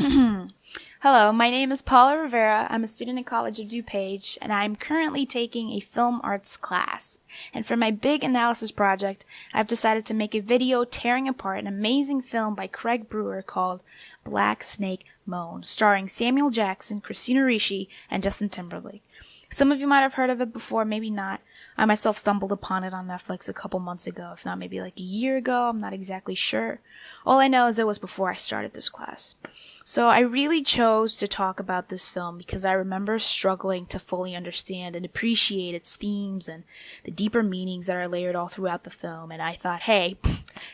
Hello, my name is Paula Rivera. I'm a student in College of DuPage, and I'm currently taking a film arts class. And for my big analysis project, I've decided to make a video tearing apart an amazing film by Craig Brewer called Black Snake Moan, starring Samuel Jackson, Christina Ricci, and Justin Timberlake. Some of you might have heard of it before, maybe not. I myself stumbled upon it on Netflix a couple months ago, if not maybe like a year ago. I'm not exactly sure. All I know is it was before I started this class. So I really chose to talk about this film because I remember struggling to fully understand and appreciate its themes and the deeper meanings that are layered all throughout the film. And I thought, hey,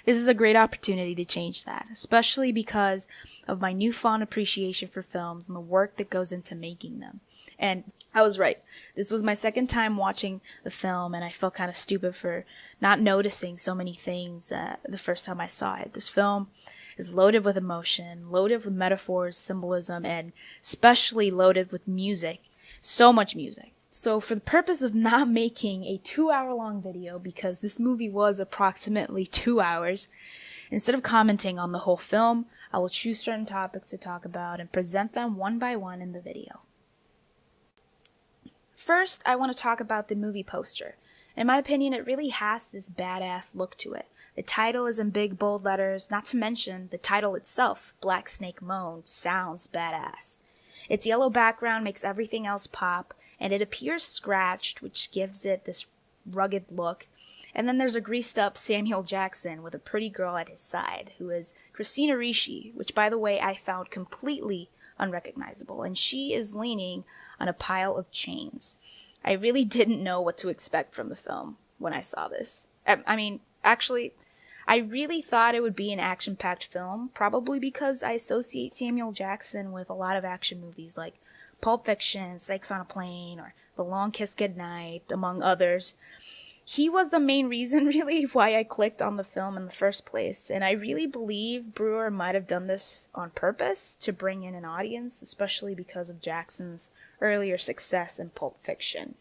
this is a great opportunity to change that, especially because of my newfound appreciation for films and the work that goes into making them. And I was right. This was my second time watching the film, and I felt kind of stupid for not noticing so many things that the first time I saw it. This film is loaded with emotion, loaded with metaphors, symbolism, and especially loaded with music. So much music. So for the purpose of not making a 2-hour-long video, because this movie was approximately 2 hours, instead of commenting on the whole film, I will choose certain topics to talk about and present them one by one in the video. First, I want to talk about the movie poster. In my opinion, it really has this badass look to it. The title is in big, bold letters, not to mention the title itself, Black Snake Moan, sounds badass. Its yellow background makes everything else pop, and it appears scratched, which gives it this rugged look. And then there's a greased-up Samuel Jackson with a pretty girl at his side, who is Christina Ricci, which, by the way, I found completely unrecognizable, and she is leaning on a pile of chains. I really didn't know what to expect from the film when I saw this. I really thought it would be an action-packed film, probably because I associate Samuel Jackson with a lot of action movies like Pulp Fiction, Snakes on a Plane, or The Long Kiss Goodnight, among others. He was the main reason, really, why I clicked on the film in the first place, and I really believe Brewer might have done this on purpose to bring in an audience, especially because of Jackson's earlier success in Pulp Fiction.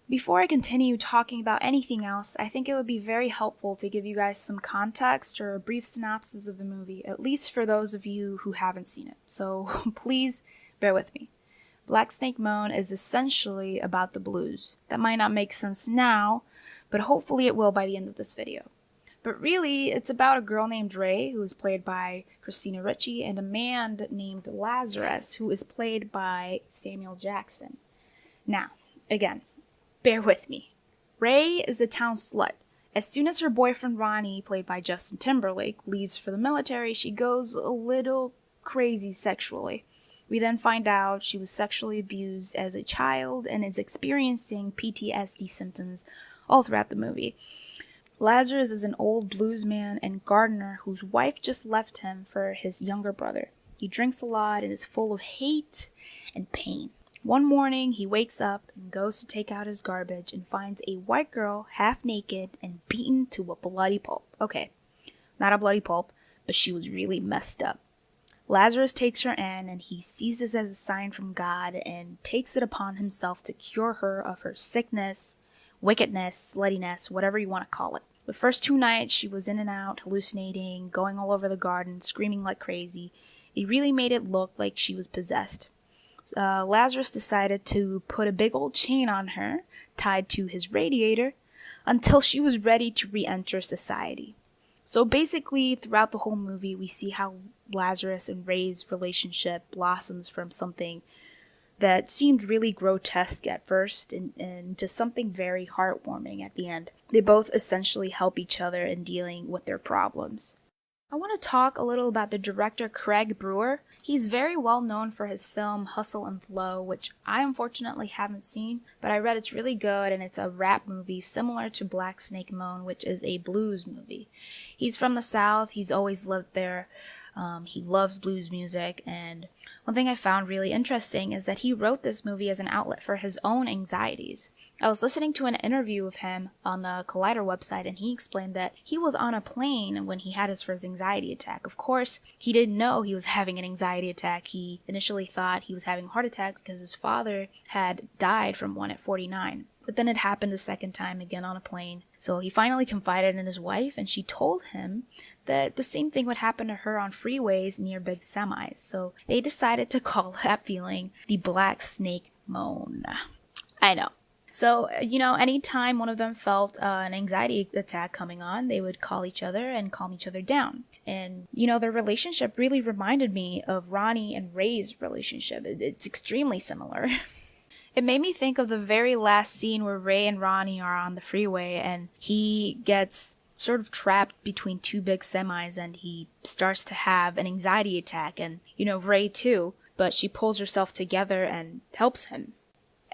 Before I continue talking about anything else, I think it would be very helpful to give you guys some context or a brief synopsis of the movie, at least for those of you who haven't seen it. So please bear with me. Black Snake Moan is essentially about the blues. That might not make sense now, but hopefully it will by the end of this video. But really, it's about a girl named Ray, who is played by Christina Ricci, and a man named Lazarus, who is played by Samuel Jackson. Now, again, bear with me. Ray is a town slut. As soon as her boyfriend Ronnie, played by Justin Timberlake, leaves for the military, she goes a little crazy sexually. We then find out she was sexually abused as a child and is experiencing PTSD symptoms all throughout the movie. Lazarus is an old blues man and gardener whose wife just left him for his younger brother. He drinks a lot and is full of hate and pain. One morning, he wakes up and goes to take out his garbage and finds a white girl half naked and beaten to a bloody pulp. Okay, not a bloody pulp, but she was really messed up. Lazarus takes her in, and he sees this as a sign from God and takes it upon himself to cure her of her sickness, wickedness, sluttiness, whatever you want to call it. The first 2 nights, she was in and out, hallucinating, going all over the garden, screaming like crazy. It really made it look like she was possessed. Lazarus decided to put a big old chain on her, tied to his radiator, until she was ready to re-enter society. So basically, throughout the whole movie, we see how Lazarus and Ray's relationship blossoms from something that seemed really grotesque at first and to something very heartwarming at the end. They both essentially help each other in dealing with their problems. I want to talk a little about the director Craig Brewer. He's very well known for his film Hustle and Flow, which I unfortunately haven't seen, but I read it's really good and it's a rap movie similar to Black Snake Moan, which is a blues movie. He's from the South, he's always lived there. He loves blues music, and one thing I found really interesting is that he wrote this movie as an outlet for his own anxieties. I was listening to an interview of him on the Collider website, and he explained that he was on a plane when he had his first anxiety attack. Of course, he didn't know he was having an anxiety attack. He initially thought he was having a heart attack because his father had died from one at 49. But then it happened a second time again on a plane. So he finally confided in his wife, and she told him that the same thing would happen to her on freeways near big semis. So they decided to call that feeling the Black Snake Moan. I know. So, anytime one of them felt an anxiety attack coming on, they would call each other and calm each other down. And, their relationship really reminded me of Ronnie and Ray's relationship. It's extremely similar. It made me think of the very last scene where Ray and Ronnie are on the freeway and he gets sort of trapped between two big semis and he starts to have an anxiety attack, and, Ray too, but she pulls herself together and helps him.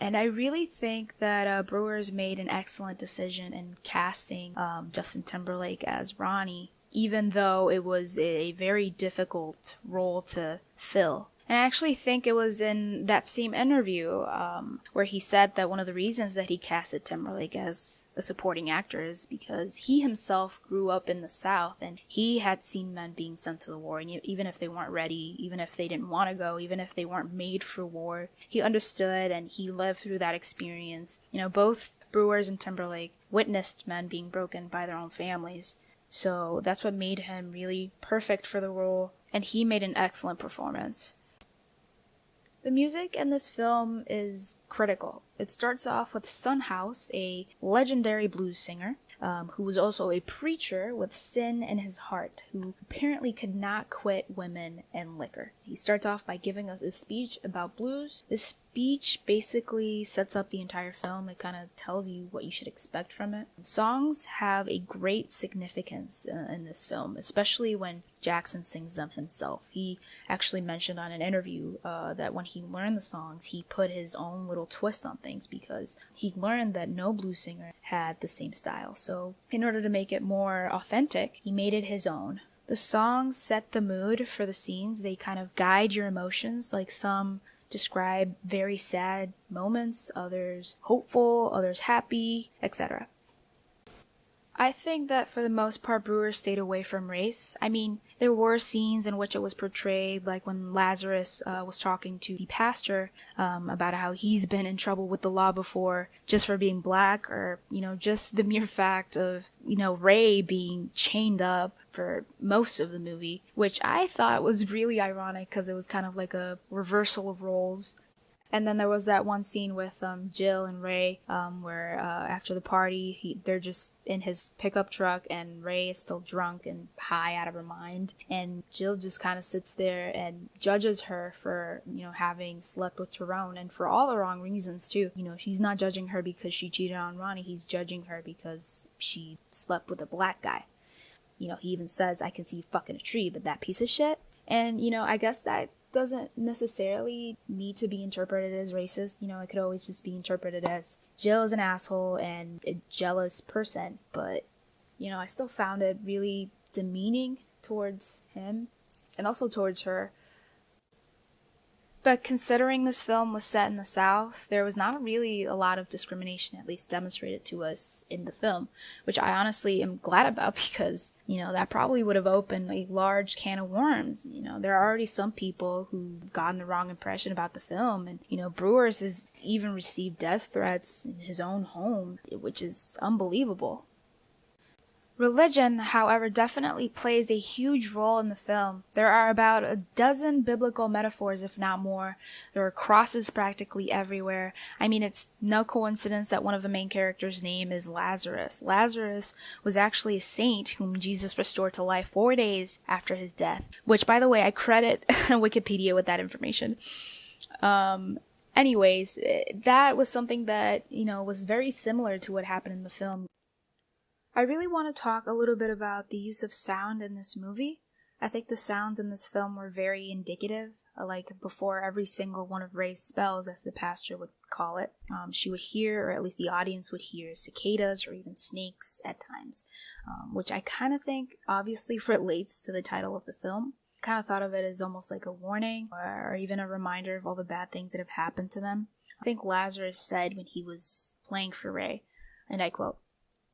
And I really think that Brewers made an excellent decision in casting Justin Timberlake as Ronnie, even though it was a very difficult role to fill. And I actually think it was in that same interview where he said that one of the reasons that he casted Timberlake as a supporting actor is because he himself grew up in the South and he had seen men being sent to the war. And even if they weren't ready, even if they didn't want to go, even if they weren't made for war, he understood and he lived through that experience. Both Brewers and Timberlake witnessed men being broken by their own families. So that's what made him really perfect for the role, and he made an excellent performance. The music in this film is critical. It starts off with Son House, a legendary blues singer, who was also a preacher with sin in his heart, who apparently could not quit women and liquor. He starts off by giving us a speech about blues. This speech basically sets up the entire film. It kind of tells you what you should expect from it. Songs have a great significance in this film, especially when Jackson sings them himself. He actually mentioned on an interview that when he learned the songs, he put his own little twist on things because he learned that no blues singer had the same style. So in order to make it more authentic, he made it his own. The songs set the mood for the scenes. They kind of guide your emotions, like some describe very sad moments, others hopeful, others happy, etc. I think that for the most part, Brewers stayed away from race. I mean, there were scenes in which it was portrayed, like when Lazarus was talking to the pastor about how he's been in trouble with the law before just for being black, or, just the mere fact of, Ray being chained up for most of the movie, which I thought was really ironic because it was kind of like a reversal of roles. And then there was that one scene with Jill and Ray where after the party, they're just in his pickup truck and Ray is still drunk and high out of her mind. And Jill just kind of sits there and judges her for, having slept with Tyrone, and for all the wrong reasons too. She's not judging her because she cheated on Ronnie. He's judging her because she slept with a black guy. He even says, "I can see you fucking a tree, but that piece of shit." And, I guess that doesn't necessarily need to be interpreted as racist. It could always just be interpreted as Jill is an asshole and a jealous person. But, I still found it really demeaning towards him and also towards her. But considering this film was set in the South, there was not really a lot of discrimination, at least demonstrated to us in the film, which I honestly am glad about because, that probably would have opened a large can of worms. There are already some people who've gotten the wrong impression about the film, and, Brewers has even received death threats in his own home, which is unbelievable. Religion, however, definitely plays a huge role in the film. There are about a dozen biblical metaphors, if not more. There are crosses practically everywhere. I mean, it's no coincidence that one of the main characters' name is Lazarus. Lazarus was actually a saint whom Jesus restored to life 4 days after his death, which, by the way, I credit Wikipedia with that information. Anyways, that was something that, was very similar to what happened in the film. I really want to talk a little bit about the use of sound in this movie. I think the sounds in this film were very indicative. Like before every single one of Ray's spells, as the pastor would call it, she would hear, or at least the audience would hear, cicadas or even snakes at times, which I kind of think obviously relates to the title of the film. I kind of thought of it as almost like a warning or even a reminder of all the bad things that have happened to them. I think Lazarus said when he was playing for Ray, and I quote,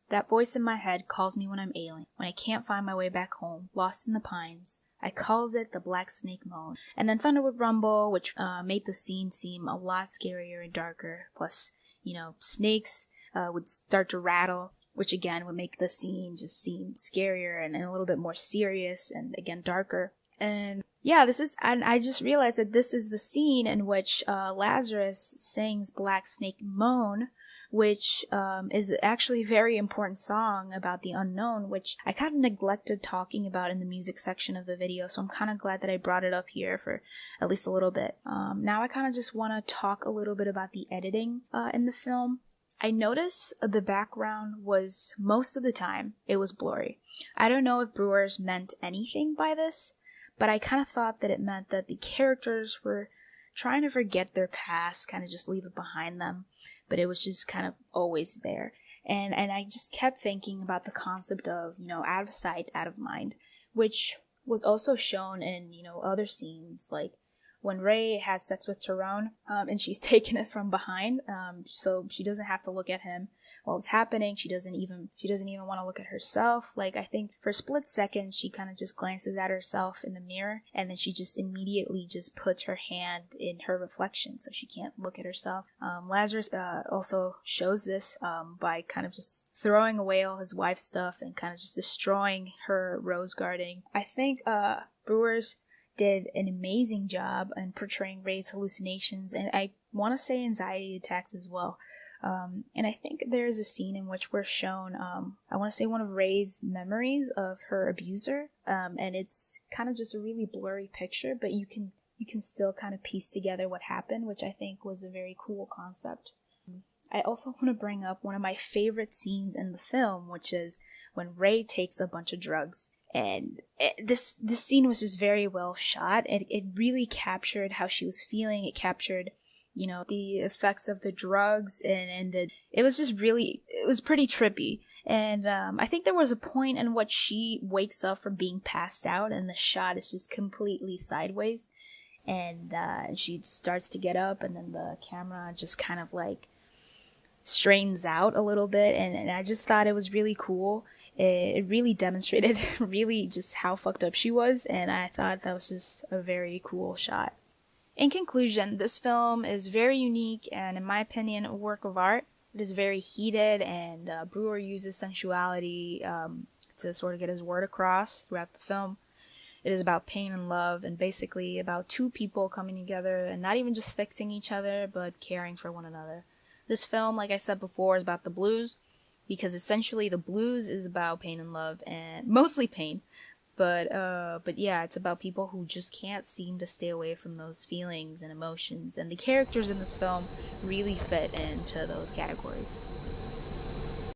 "That voice in my head calls me when I'm ailing, when I can't find my way back home, lost in the pines. I calls it the Black Snake Moan." And then thunder would rumble, which made the scene seem a lot scarier and darker. Plus, snakes would start to rattle, which again would make the scene just seem scarier and a little bit more serious and again darker. And yeah, and I just realized that this is the scene in which Lazarus sings Black Snake Moan, which is actually a very important song about the unknown, which I kind of neglected talking about in the music section of the video, so I'm kind of glad that I brought it up here for at least a little bit. Now I kind of just want to talk a little bit about the editing in the film. I noticed the background was, most of the time, it was blurry. I don't know if Brewers meant anything by this, but I kind of thought that it meant that the characters were trying to forget their past, kind of just leave it behind them, but it was just kind of always there. And I just kept thinking about the concept of, out of sight, out of mind, which was also shown in, other scenes, like when Ray has sex with Tyrone, and she's taking it from behind, so she doesn't have to look at him while it's happening. She doesn't even want to look at herself. Like, I think for a split second, she kind of just glances at herself in the mirror, and then she just immediately just puts her hand in her reflection, so she can't look at herself. Lazarus also shows this by kind of just throwing away all his wife's stuff and kind of just destroying her rose garden. I think Brewers did an amazing job in portraying Ray's hallucinations, and I want to say anxiety attacks as well. And I think there's a scene in which we're shown, I want to say one of Ray's memories of her abuser, and it's kind of just a really blurry picture, but you can still kind of piece together what happened, which I think was a very cool concept. I also want to bring up one of my favorite scenes in the film, which is when Ray takes a bunch of drugs. And this scene was just very well shot. It really captured how she was feeling. It captured, the effects of the drugs, and it was just really, it was pretty trippy. And I think there was a point in which she wakes up from being passed out, and the shot is just completely sideways. And she starts to get up, and then the camera just kind of like straightens out a little bit. And I just thought it was really cool. It really demonstrated really just how fucked up she was, and I thought that was just a very cool shot. In conclusion, this film is very unique and, in my opinion, a work of art. It is very heated, and Brewer uses sensuality to sort of get his word across throughout the film. It is about pain and love, and basically about two people coming together and not even just fixing each other, but caring for one another. This film, like I said before, is about the blues, because essentially the blues is about pain and love, and mostly pain, but yeah, it's about people who just can't seem to stay away from those feelings and emotions, and the characters in this film really fit into those categories.